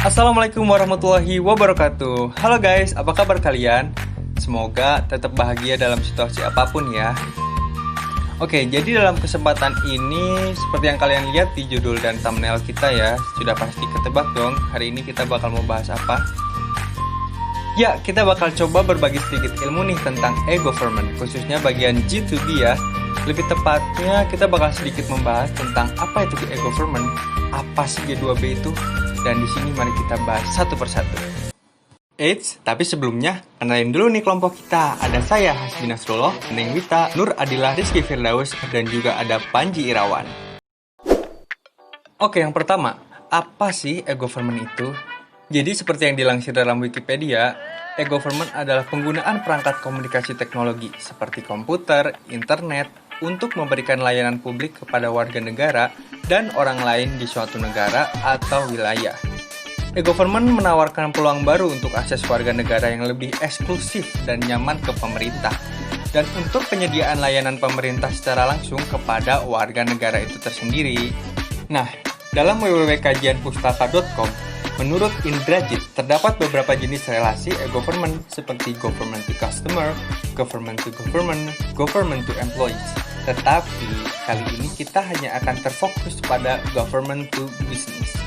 Assalamualaikum warahmatullahi wabarakatuh. Halo guys, apa kabar kalian? Semoga tetap bahagia dalam situasi apapun ya. Oke, jadi dalam kesempatan ini seperti yang kalian lihat di judul dan thumbnail kita ya, sudah pasti ketebak dong hari ini kita bakal mau bahas apa. Ya, kita bakal coba berbagi sedikit ilmu nih tentang e-government, khususnya bagian G2B ya. Lebih tepatnya kita bakal sedikit membahas tentang apa itu e-government, apa sih G2B itu, dan di sini mari kita bahas satu persatu. Eits, tapi sebelumnya kenalin dulu nih kelompok kita. Ada saya Hasbi Nasrullah, Neng Wita, Nur Adilah, Rizky Firdaus, dan juga ada Panji Irawan. Oke, yang pertama, apa sih e-government itu? Jadi seperti yang dilansir dalam Wikipedia, e-government adalah penggunaan perangkat komunikasi teknologi seperti komputer, internet, untuk memberikan layanan publik kepada warga negara dan orang lain di suatu negara atau wilayah. E-government menawarkan peluang baru untuk akses warga negara yang lebih eksklusif dan nyaman ke pemerintah, dan untuk penyediaan layanan pemerintah secara langsung kepada warga negara itu tersendiri. Nah, dalam www.kajianpustaka.com, menurut Indrajit, terdapat beberapa jenis relasi e-government seperti government to customer, government to government, government to employees. Tetapi, kali ini kita hanya akan terfokus pada government to business.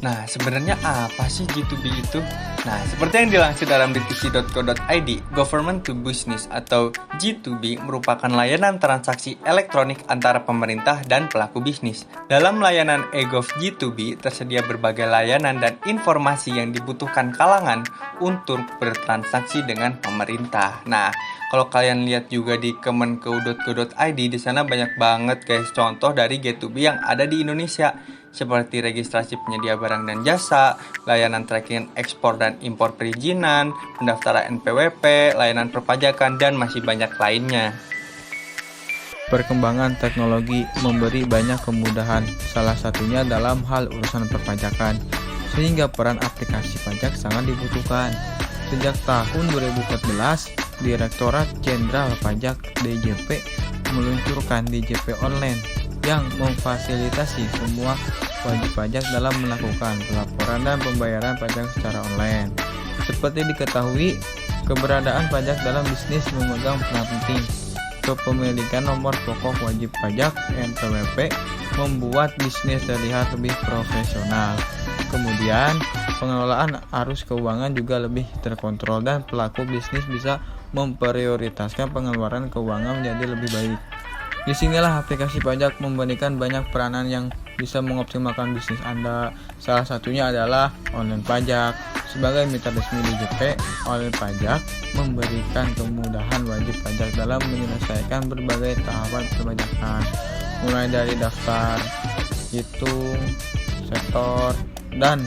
Nah, sebenarnya apa sih G2B itu? Nah, seperti yang dilansir dalam dtc.co.id, government to business atau G2B merupakan layanan transaksi elektronik antara pemerintah dan pelaku bisnis. Dalam layanan e-gov G2B, tersedia berbagai layanan dan informasi yang dibutuhkan kalangan untuk bertransaksi dengan pemerintah. Nah, kalau kalian lihat juga di kemenku.go.id, di sana banyak banget guys contoh dari G2B yang ada di Indonesia, seperti registrasi penyedia barang dan jasa, layanan tracking ekspor dan impor perizinan, pendaftaran NPWP, layanan perpajakan, dan masih banyak lainnya. Perkembangan teknologi memberi banyak kemudahan, salah satunya dalam hal urusan perpajakan, sehingga peran aplikasi pajak sangat dibutuhkan. Sejak tahun 2014, Direktorat Jenderal Pajak DJP meluncurkan DJP Online yang memfasilitasi semua wajib pajak dalam melakukan pelaporan dan pembayaran pajak secara online. Seperti diketahui, keberadaan pajak dalam bisnis memegang peran penting. Kepemilikan nomor pokok wajib pajak (NPWP) membuat bisnis terlihat lebih profesional. Kemudian, pengelolaan arus keuangan juga lebih terkontrol dan pelaku bisnis bisa memprioritaskan pengeluaran keuangan menjadi lebih baik. Disinilah aplikasi pajak memberikan banyak peranan yang bisa mengoptimalkan bisnis Anda. Salah satunya adalah online pajak. Sebagai mitra resmi DJP, online pajak memberikan kemudahan wajib pajak dalam menyelesaikan berbagai tahapan perpajakan, mulai dari daftar, hitung, setor, dan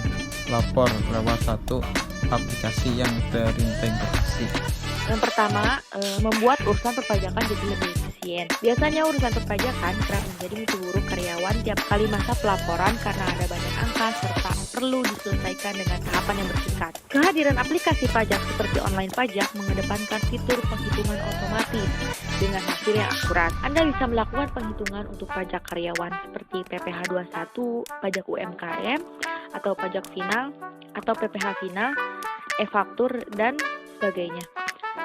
lapor lewat satu aplikasi yang terintegrasi. Yang pertama, membuat urusan perpajakan jadi lebih efisien. Biasanya urusan perpajakan kerap menjadi mimpi buruk karyawan tiap kali masa pelaporan karena ada banyak angka serta perlu diselesaikan dengan tahapan yang bersingkat. Kehadiran aplikasi pajak seperti online pajak mengedepankan fitur penghitungan otomatis dengan hasil yang akurat. Anda bisa melakukan penghitungan untuk pajak karyawan seperti PPh 21, pajak UMKM, atau pajak final, atau PPh final, e-faktur, dan sebagainya.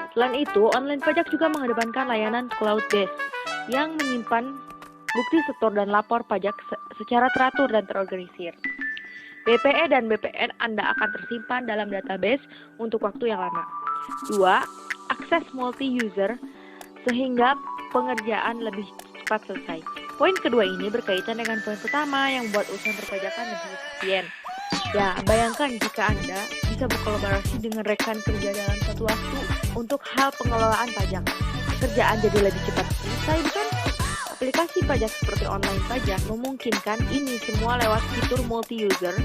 Selain itu, online pajak juga mengedepankan layanan cloud-based yang menyimpan bukti setor dan lapor pajak secara teratur dan terorganisir. BPE dan BPN Anda akan tersimpan dalam database untuk waktu yang lama. 2. Akses multi-user sehingga pengerjaan lebih cepat selesai. Poin kedua ini berkaitan dengan poin pertama yang membuat urusan perpajakan lebih efisien. Ya, bayangkan jika Anda bisa berkolaborasi dengan rekan kerja dalam satu waktu untuk hal pengelolaan pajak. Pekerjaan jadi lebih cepat selesai, bukan? Aplikasi pajak seperti online pajak memungkinkan ini semua lewat fitur multi-user,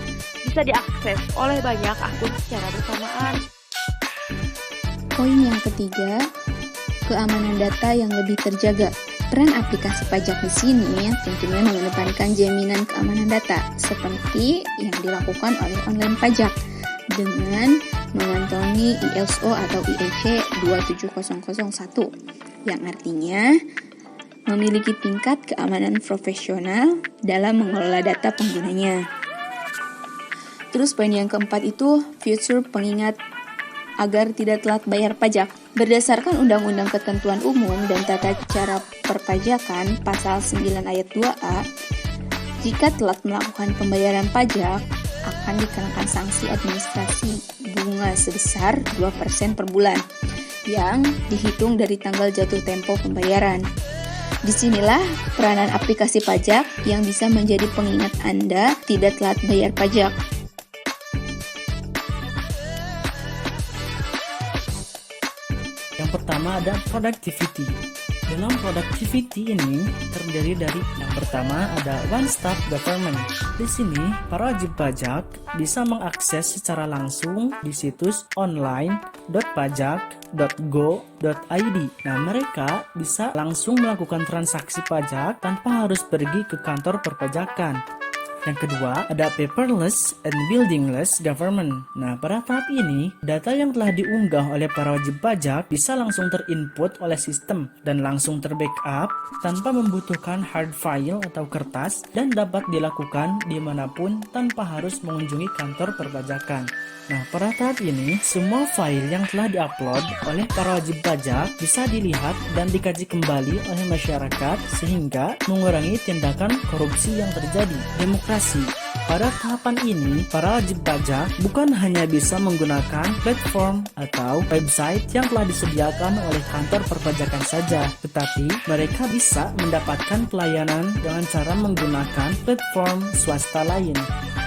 bisa diakses oleh banyak akun secara bersamaan. Poin yang ketiga, keamanan data yang lebih terjaga. Peran aplikasi pajak di sini tentunya mengedepankan jaminan keamanan data seperti yang dilakukan oleh online pajak dengan mengantongi ISO atau IEC 27001 yang artinya memiliki tingkat keamanan profesional dalam mengelola data penggunanya. Terus poin yang keempat itu future pengingat agar tidak telat bayar pajak. Berdasarkan Undang-Undang Ketentuan Umum dan Tata Cara Perpajakan Pasal 9 ayat 2A, jika telat melakukan pembayaran pajak, akan dikenakan sanksi administrasi bunga sebesar 2% per bulan yang dihitung dari tanggal jatuh tempo pembayaran. Disinilah peranan aplikasi pajak yang bisa menjadi pengingat Anda tidak telat bayar pajak. Yang pertama ada productivity. Dalam productivity ini terdiri dari yang pertama ada one stop government. Di sini para wajib pajak bisa mengakses secara langsung di situs online.pajak.go.id. Nah, mereka bisa langsung melakukan transaksi pajak tanpa harus pergi ke kantor perpajakan. Yang kedua, ada paperless and buildingless government. Nah, pada tahap ini, data yang telah diunggah oleh para wajib pajak bisa langsung terinput oleh sistem dan langsung terbackup tanpa membutuhkan hard file atau kertas dan dapat dilakukan dimanapun tanpa harus mengunjungi kantor perpajakan. Nah, pada tahap ini, semua file yang telah diupload oleh para wajib pajak bisa dilihat dan dikaji kembali oleh masyarakat sehingga mengurangi tindakan korupsi yang terjadi. Demokrasi. Pada tahapan ini, para wajib pajak bukan hanya bisa menggunakan platform atau website yang telah disediakan oleh kantor perpajakan saja, tetapi mereka bisa mendapatkan pelayanan dengan cara menggunakan platform swasta lain.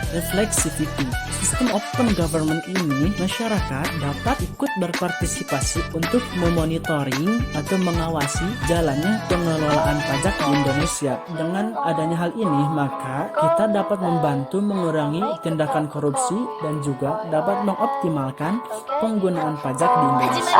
Reflexivity. Sistem open government ini, masyarakat dapat ikut berpartisipasi untuk memonitoring atau mengawasi jalannya pengelolaan pajak di Indonesia. Dengan adanya hal ini, maka kita dapat membantu mengurangi tindakan korupsi dan juga dapat mengoptimalkan penggunaan pajak di Indonesia.